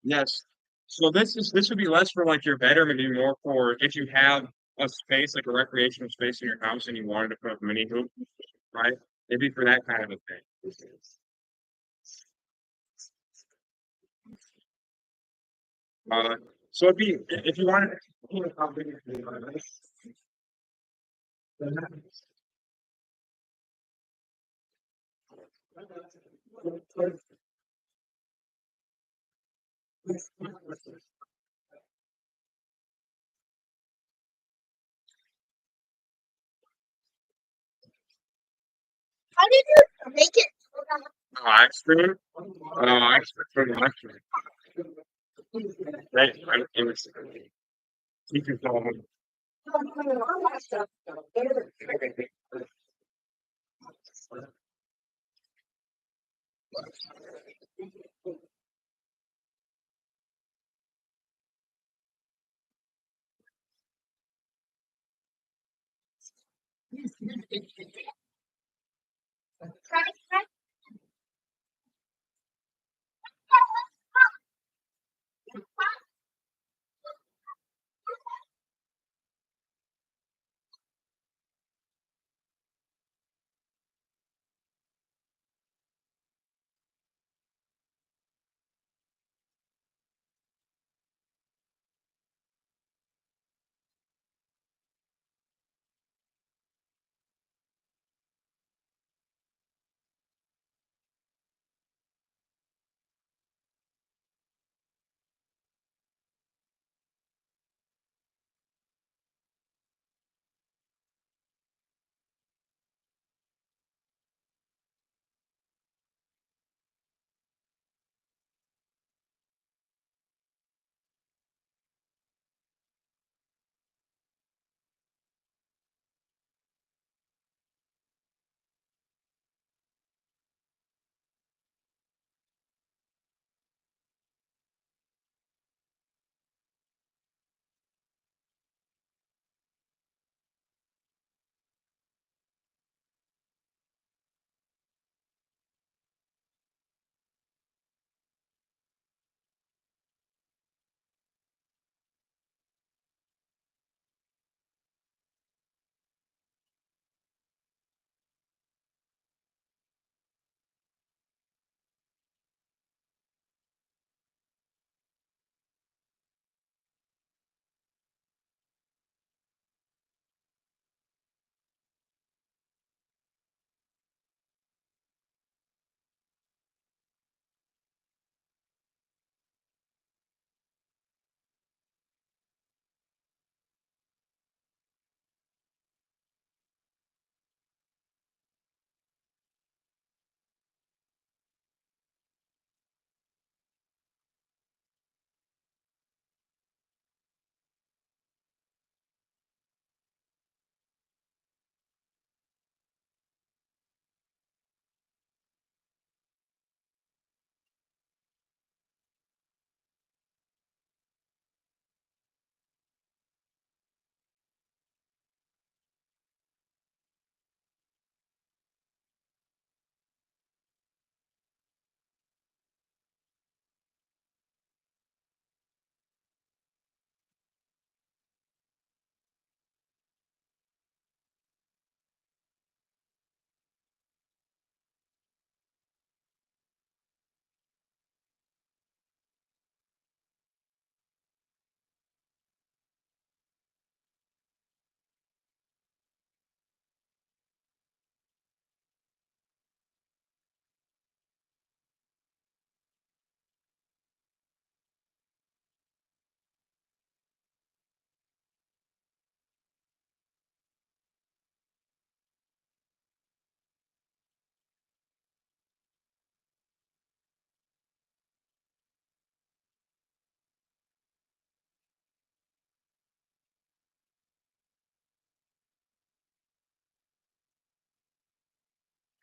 yes. So this would be less for like your bedroom and be more for if you have a space like a recreational space in your house and you wanted to put up a mini hoop, right? It'd be for that kind of a thing. So it'd be if you wanted to. How did you make it? Ice cream? Ice cream, ice cream. Right, it was. You can tell them.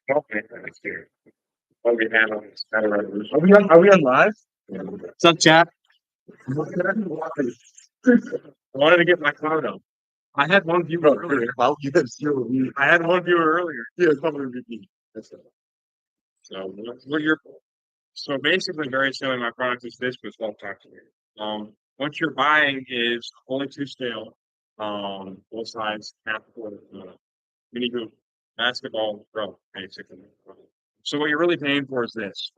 Okay, that's here. What we have on this kind of resolution. Are we on live? What's up, chat? I wanted to get my cloud up. I had one viewer earlier. Well, you have zero. I had one viewer earlier. Yeah, it's probably repeat. That's it. So what your so basically very similar. My product is this, but it's all talk to me. What you're buying is only two scale, both sides, half court, mini hoop, basketball, pro, basically. So what you're really paying for is this.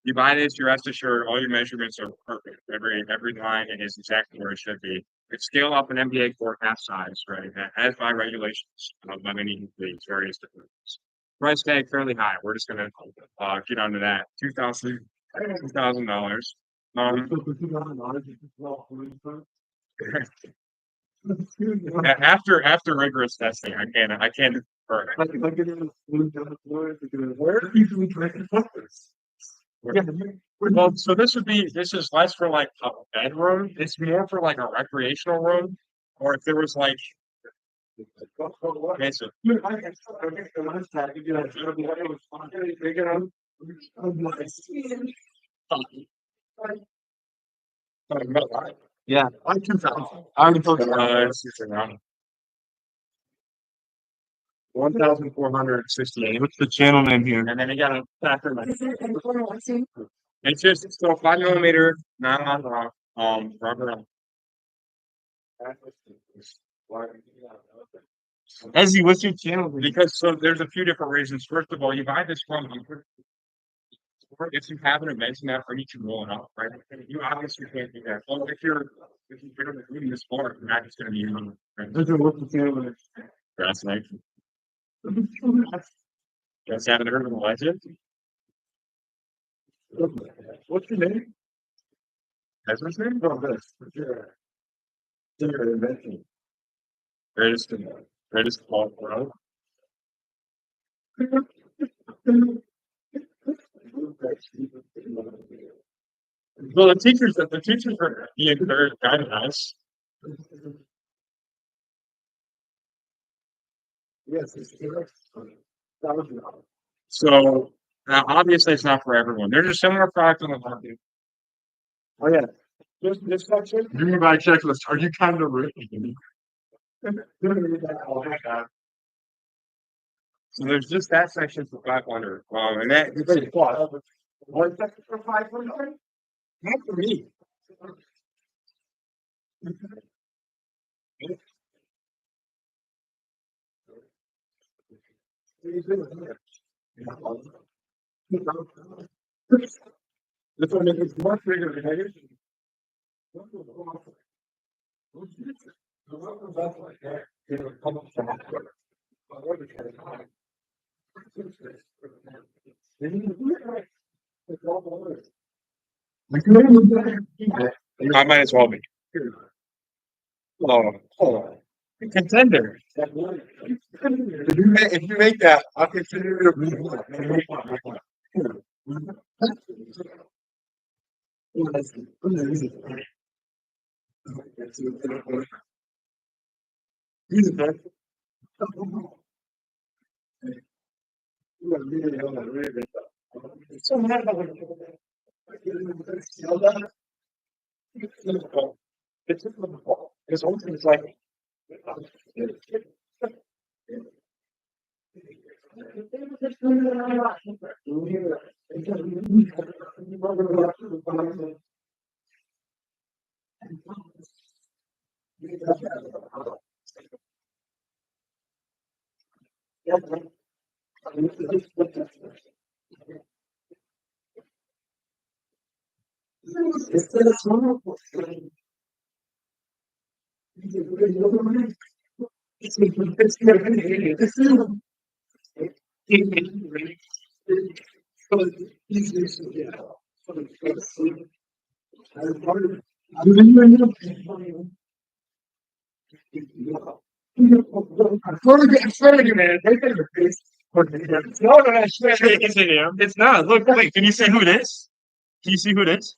You buy this, you're rest assured all your measurements are perfect. Every line is exactly where it should be. It's scale up an NBA court half size, right? As by regulations by many leagues, various different leagues. Price tag fairly high. We're just gonna get onto that. $2,000. After rigorous testing, I can't defer. Well, so this is less for like a bedroom. It's more for like a recreational room, or if there was like okay, so Yeah, I 2,000. I already told you. it's around 1,468. What's the channel name here? And then you got a factor. It's just so 5 millimeter, not on rock, rubber. Ezzy, what's your channel? Because so there's a few different reasons. First of all, you buy this from if you have an event in that for you to roll it up, right? You obviously can't do that. Well, if you're doing this sport, you're not just gonna be on What's the channel? grass night. Guys haven't heard of the legend? What's your name? That's what's name? Oh, this. Your invention. Greatest ball pro. Well, the teachers are being very kind of nice. Yes, it's So obviously it's not for everyone. There's a similar product on the market. Oh yeah. This section. Do you buy checklist? Are you kind of rude? So there's just that section for 500. And that One second for 500? not for me. This one is much bigger than it is. I might as well be. Oh, contender. If you make that, I'll consider it a win. It's almost like It's not. Look, wait, can you see who it is? Can you see who it is?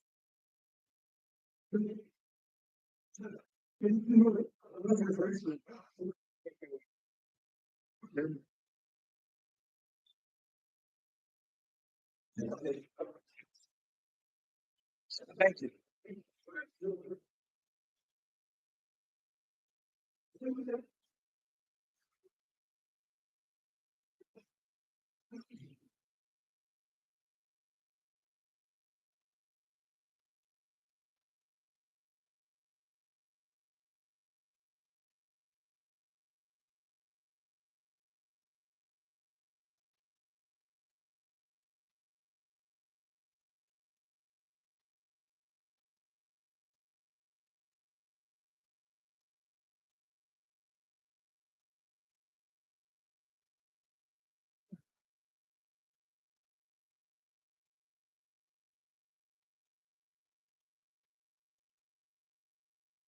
thank you.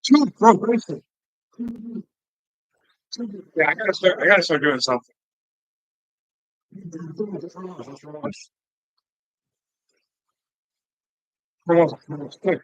Two probation. Yeah, I gotta start doing something. Come on, quick.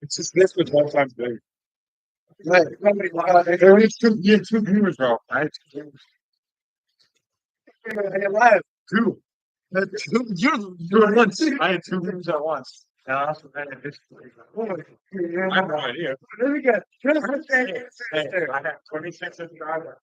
It's just this was one time big. Like, there was two, you had two viewers, bro. I had two. I had live two. You're one. I had two viewers at once. And I also had this. I have no idea. Then we got I have 26 in the driver.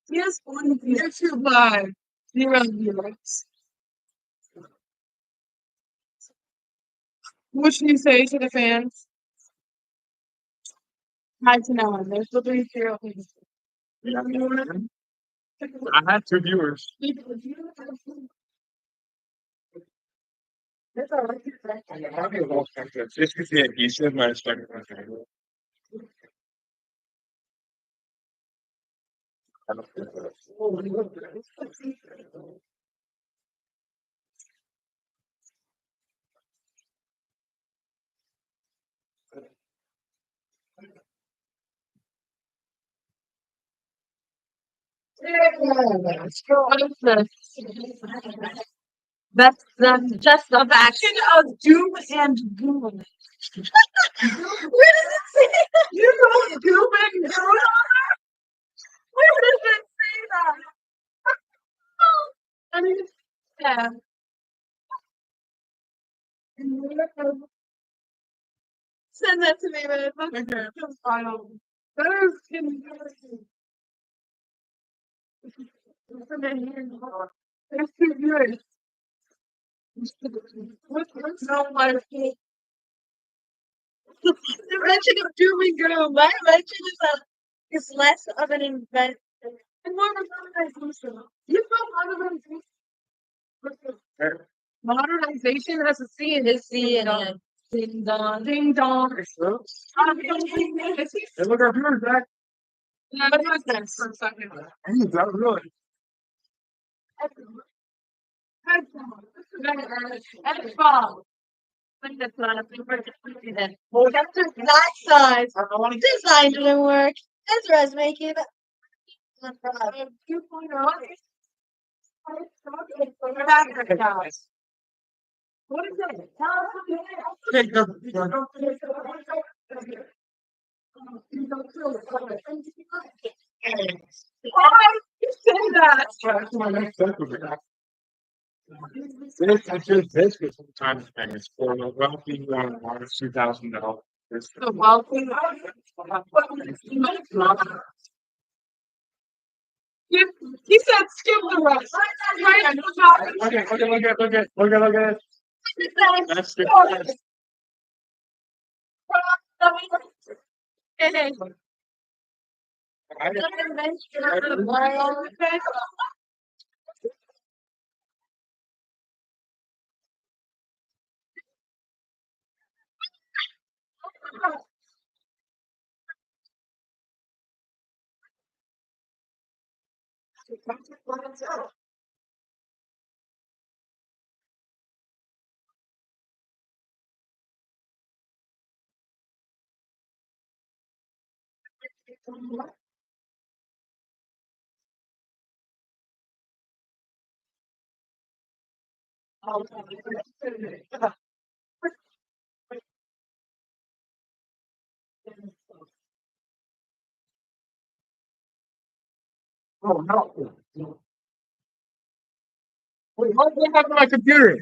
Here's one YouTube live. 0 viewers. What should you say to the fans? Hi to no one. There's literally 0 people. I had 2 viewers. Just because he adhesive, might have stuck my finger. What is this? That's just the action of doom and gloom. Where does it say that? You know doom and gloom? Where does it say that? I mean, yeah. Send that to me, man. Okay, that's fine. That is embarrassing. That's too good. What's no my the mention of doom and gloom? My mention is less of an invent and more of a modernization. You know modernization? Modernization has a C in it. C in it. Ding dong, ding dong. Hey, look, our viewers back. What was that for a second? Hey, that was really. X-Ball. That's not a super then. Well, that's just that size. Design didn't work. That's resume came up. 2.0. What is it? Tell us what it is. Hey, go. Why you say that? That's my next step with it. It's just biscuits sometimes things for the wealthy one, it's $2,000. The wealthy. He said skip the rest. Right? Look at it. That's the best. Oh no. Wait, what happened to my computer?